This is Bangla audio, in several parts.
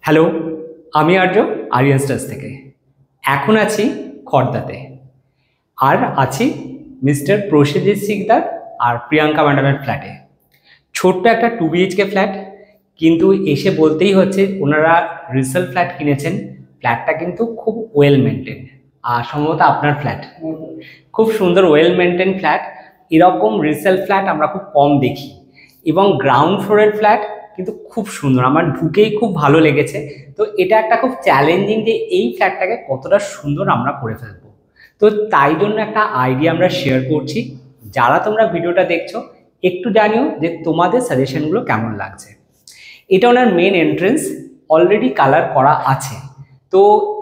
হ্যালো, আমি আর্য আরিয়ান স্টার্স থেকে। এখন আছি খড়দাতে, আর আছি মিস্টার প্রসেনজিৎ সিকদার আর প্রিয়াঙ্কা ম্যাডামের ফ্ল্যাটে। ছোট্ট একটা 2 BHK ফ্ল্যাট, কিন্তু এসে বলতেই হচ্ছে ওনারা রিসেল ফ্ল্যাট কিনেছেন। ফ্ল্যাটটা কিন্তু খুব ওয়েল মেনটেন, আর সম্ভবত আপনার ফ্ল্যাট খুব সুন্দর ওয়েল মেনটেন ফ্ল্যাট। এরকম রিসেল ফ্ল্যাট আমরা খুব কম দেখি, এবং গ্রাউন্ড ফ্লোরের ফ্ল্যাট কিন্তু খুব সুন্দর, আমার ঢুকেই খুব ভালো লেগেছে। তো এটা একটা খুব চ্যালেঞ্জিং যে এই ফ্ল্যাটটাকে কতটা সুন্দর আমরা করে ফেলবো। তো তাই জন্য একটা আইডিয়া আমরা শেয়ার করছি। যারা তোমরা ভিডিওটা দেখছো একটু জানিও যে তোমাদের সাজেশনগুলো কেমন লাগছে। এটা ওনার মেন এন্ট্রেন্স, অলরেডি কালার করা আছে। তো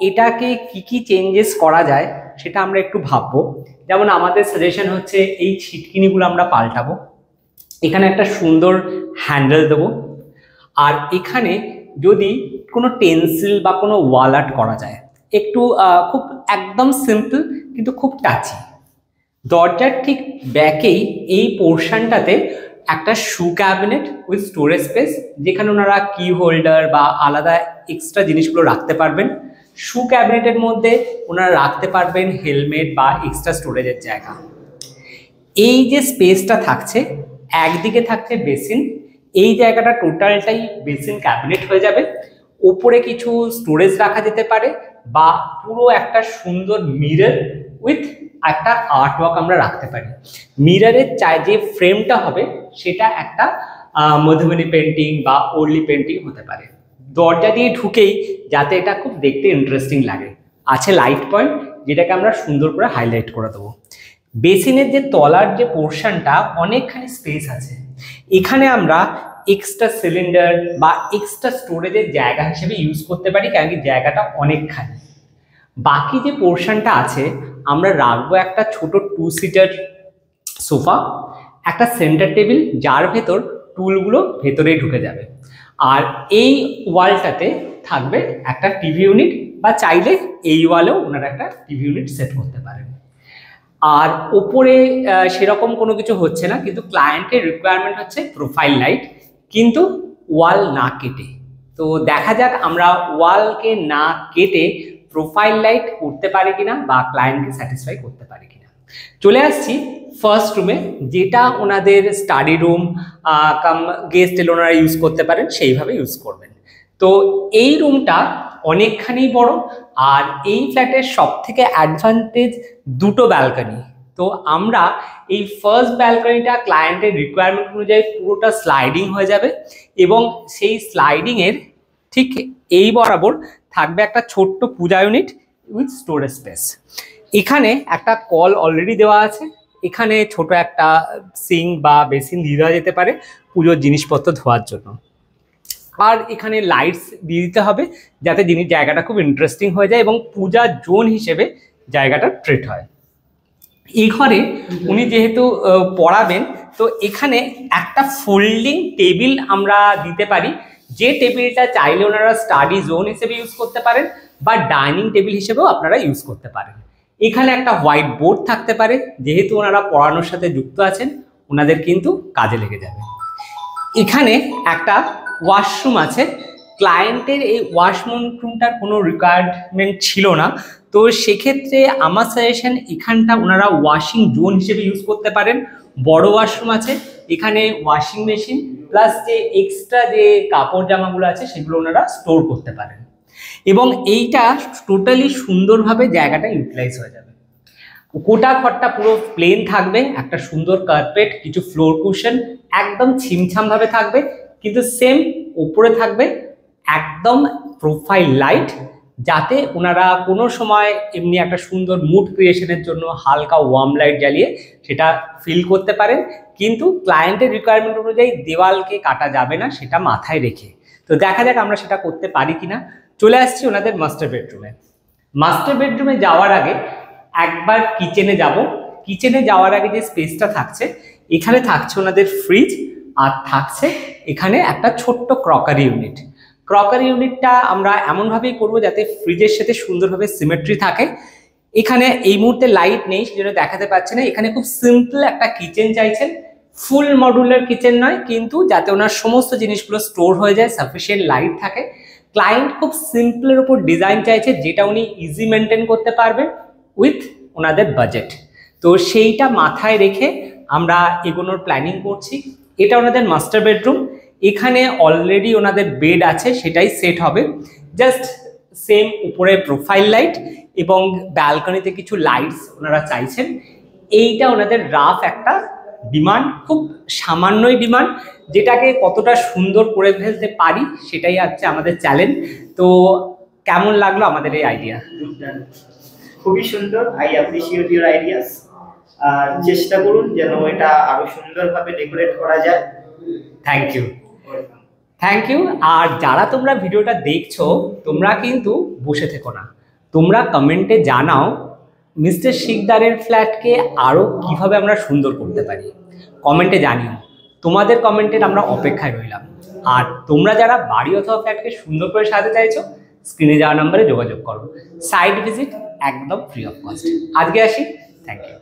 এটাকে কি কি চেঞ্জেস করা যায় সেটা আমরা একটু ভাববো। যেমন আমাদের সাজেশন হচ্ছে এই ছিটকিনিগুলো আমরা পাল্টাবো, এখানে একটা সুন্দর হ্যান্ডেল দেবো, আর এখানে যদি কোনো টেন্সিল বা কোনো ওয়াল আর্ট করা যায়, একটু খুব একদম সিম্পল কিন্তু খুব টাচি। দরজার ঠিক ব্যাকেই এই পোর্শনটাতে একটা শু ক্যাবিনেট উইথ স্টোরেজ স্পেস, যেখানে ওনারা কি হোল্ডার বা আলাদা এক্সট্রা জিনিসগুলো রাখতে পারবেন। শু ক্যাবিনেটের মধ্যে ওনারা রাখতে পারবেন হেলমেট বা এক্সট্রা স্টোরেজের জায়গা। এই যে স্পেসটা থাকছে, একদিকে থাকছে বেসিন, এই জায়গাটা টোটালটাই বেসিন ক্যাবিনেট হয়ে যাবে। ওপরে কিছু স্টোরেজ রাখা যেতে পারে, বা পুরো একটা সুন্দর মিরর উইথ একটা আর্ট ওয়ার্ক আমরা রাখতে পারি। মিররের যে ফ্রেমটা হবে সেটা একটা মধুবনী পেন্টিং বা ওর্লি পেন্টিং হতে পারে। দরজা দিয়ে ঢুকেই যাতে এটা খুব দেখতে ইন্টারেস্টিং লাগে। আছে লাইট পয়েন্ট, যেটাকে আমরা সুন্দর করে হাইলাইট করে দেবো। বেসিনের যে তলার যে পোর্শনটা অনেকখানি স্পেস আছে, এখানে আমরা এক্সট্রা সিলিন্ডার বা এক্সট্রা স্টোরেজের জায়গা হিসেবে ইউজ করতে পারি, কারণ কি জায়গাটা অনেকখানি। বাকি যে পোর্শনটা আছে আমরা রাখবো একটা ছোট 2 সিটার সোফা, একটা সেন্টার টেবিল যার ভেতর টুলগুলো ভেতরেই ঢুকে যাবে। আর এই ওয়ালটাতে থাকবে একটা টিভি ইউনিট, বা চাইলে এই ওয়ালেও ওনারা একটা টিভি ইউনিট সেট করতে পারেন। আর ওপরে সেরকম কোনো কিছু হচ্ছে না, কিন্তু ক্লায়েন্টের রিকোয়ারমেন্ট হচ্ছে প্রোফাইল লাইট, কিন্তু ওয়াল না কেটে। তো দেখা যাক আমরা ওয়ালকে না কেটে প্রোফাইল লাইট করতে পারি কিনা, বা ক্লায়েন্টকে স্যাটিসফাই করতে পারি কিনা। চলে আসছি ফার্স্ট রুমে, যেটা ওনাদের স্টাডি রুম কাম গেস্ট এলে ওনারা ইউজ করতে পারেন, সেইভাবে ইউজ করবেন। তো এই রুমটা অনেকখানি বড়, আর এই ফ্ল্যাটের সব থেকে অ্যাডভান্টেজ দুটো ব্যালকনি। তো আমরা এই ফার্স্ট ব্যালকনিটা ক্লায়েন্টের রিকোয়ারমেন্ট অনুযায়ী পুরোটা স্লাইডিং হয়ে যাবে, এবং সেই স্লাইডিংয়ের ঠিক এই বরাবর থাকবে একটা ছোট্ট পূজা ইউনিট উইথ স্টোরেজ স্পেস। এখানে একটা কল অলরেডি দেওয়া আছে, এখানে ছোট একটা সিঙ্ক বা বেসিন দিয়ে দেওয়া যেতে পারে পুজোর জিনিসপত্র ধোয়ার জন্য। আর এখানে লাইটস দিয়ে দিতে হবে যাতে জায়গাটা খুব ইন্টারেস্টিং হয়ে যায় এবং পূজা জোন হিসেবে জায়গাটা ট্রিট হয়। এই ঘরে উনি যেহেতু পড়াবেন, তো এখানে একটা ফোল্ডিং টেবিল আমরা দিতে পারি, যে টেবিলটা চাইলে ওনারা স্টাডি জোন হিসেবে ইউজ করতে পারেন, বা ডাইনিং টেবিল হিসেবেও আপনারা ইউজ করতে পারেন। এখানে একটা হোয়াইট বোর্ড থাকতে পারে, যেহেতু ওনারা পড়ানোর সাথে যুক্ত আছেন, ওনাদের কিন্তু কাজে লেগে যাবে। এখানে একটা ওয়াশরুম আছে, ক্লায়েন্টের এই ওয়াশরুমটার কোনো রিকোয়ারমেন্ট ছিল না, তো সেক্ষেত্রে আমার সাজেশন এখানটা ওনারা ওয়াশিং জোন হিসেবে ইউজ করতে পারেন। বড় ওয়াশরুম আছে, এখানে ওয়াশিং মেশিন প্লাস যে এক্সট্রা যে কাপড় জামাগুলো আছে সেগুলো ওনারা স্টোর করতে পারেন, এবং এইটা টোটালি সুন্দরভাবে জায়গাটা ইউটিলাইজ হয়ে যাবে। গোটা ঘরটা পুরো প্লেন থাকবে, একটা সুন্দর কার্পেট, কিছু ফ্লোর কুশন একদম ছিমছাম ভাবে থাকবে, কিন্তু সেম উপরে থাকবে একদম প্রোফাইল লাইট, যাতে ওনারা কোনো সময় এমনি একটা সুন্দর মুড ক্রিয়েশনের জন্য হালকা ওয়ার্ম লাইট জ্বালিয়ে সেটা ফিল করতে পারেন। কিন্তু ক্লায়েন্টের রিকোয়ারমেন্ট অনুযায়ী দেওয়ালকে কাটা যাবে না, সেটা মাথায় রেখে। তো দেখা যাক আমরা সেটা করতে পারি কিনা। চলে আসছি ওনাদের মাস্টার বেডরুমে। মাস্টার বেডরুমে যাওয়ার আগে একবার কিচেনে যাব। কিচেনে যাওয়ার আগে যে স্পেসটা থাকছে, এখানে থাকছে ওনাদের ফ্রিজ, আর থাকছে এখানে একটা ছোট্ট ক্রকারি ইউনিট। ক্রকারি ইউনিটটা আমরা এমনভাবেই করবো যাতে ফ্রিজের সাথে সুন্দরভাবে সিমেট্রি থাকে। এখানে এই মুহূর্তে লাইট নেই, সেজন্য দেখাতে পারছে না। এখানে খুব সিম্পল একটা কিচেন চাইছেন, ফুল মডুলার কিচেন নয়, কিন্তু যাতে ওনার সমস্ত জিনিসগুলো স্টোর হয়ে যায়, সাফিসিয়েন্ট লাইট থাকে। ক্লায়েন্ট খুব সিম্পলের উপর ডিজাইন চাইছে, যেটা উনি ইজি মেনটেন করতে পারবেন উইথ ওনাদের বাজেট। তো সেইটা মাথায় রেখে আমরা এগোনোর প্ল্যানিং করছি। এটা ওনাদের মাস্টার বেডরুম, এখানে অলরেডি ওনাদের বেড আছে, সেটাই সেট হবে। জাস্ট সেম উপরে প্রোফাইল লাইট এবং ব্যালকনিতে কিছু লাইটস ওনারা চাইছেন। এইটা ওনাদের রাফ একটা ডিমান্ড, খুব সামান্যই ডিমান্ড, যেটাকে কতটা সুন্দর করে ফেলতে পারি সেটাই হচ্ছে আমাদের চ্যালেঞ্জ। তো কেমন লাগলো আমাদের এই আইডিয়া? খুবই সুন্দর, আই অ্যাপ্রিশিয়েট ইউর আইডিয়াস। আর চেষ্টা করুন যেন এটা আরো সুন্দরভাবে ডেকোরেট করা যায়। Thank you, thank you. আর যারা তোমরা ভিডিওটা দেখছো, তোমরা কিন্তু বসে থেকো না, তোমরা কমেন্টে জানাও মিস্টার শিকদারের ফ্ল্যাটকে আরও কিভাবে আমরা সুন্দর করতে পারি। কমেন্টে জানিও, তোমাদের কমেন্টের আমরা অপেক্ষায় রইলাম। আর তোমরা যারা বাড়ি অথবা ফ্ল্যাটকে সুন্দর করে সাজাতে চাইছো, স্ক্রিনে যাওয়া নম্বরে যোগাযোগ করো। সাইট ভিজিট একদম ফ্রি অফ কস্ট। আজকে আসি, থ্যাংক ইউ।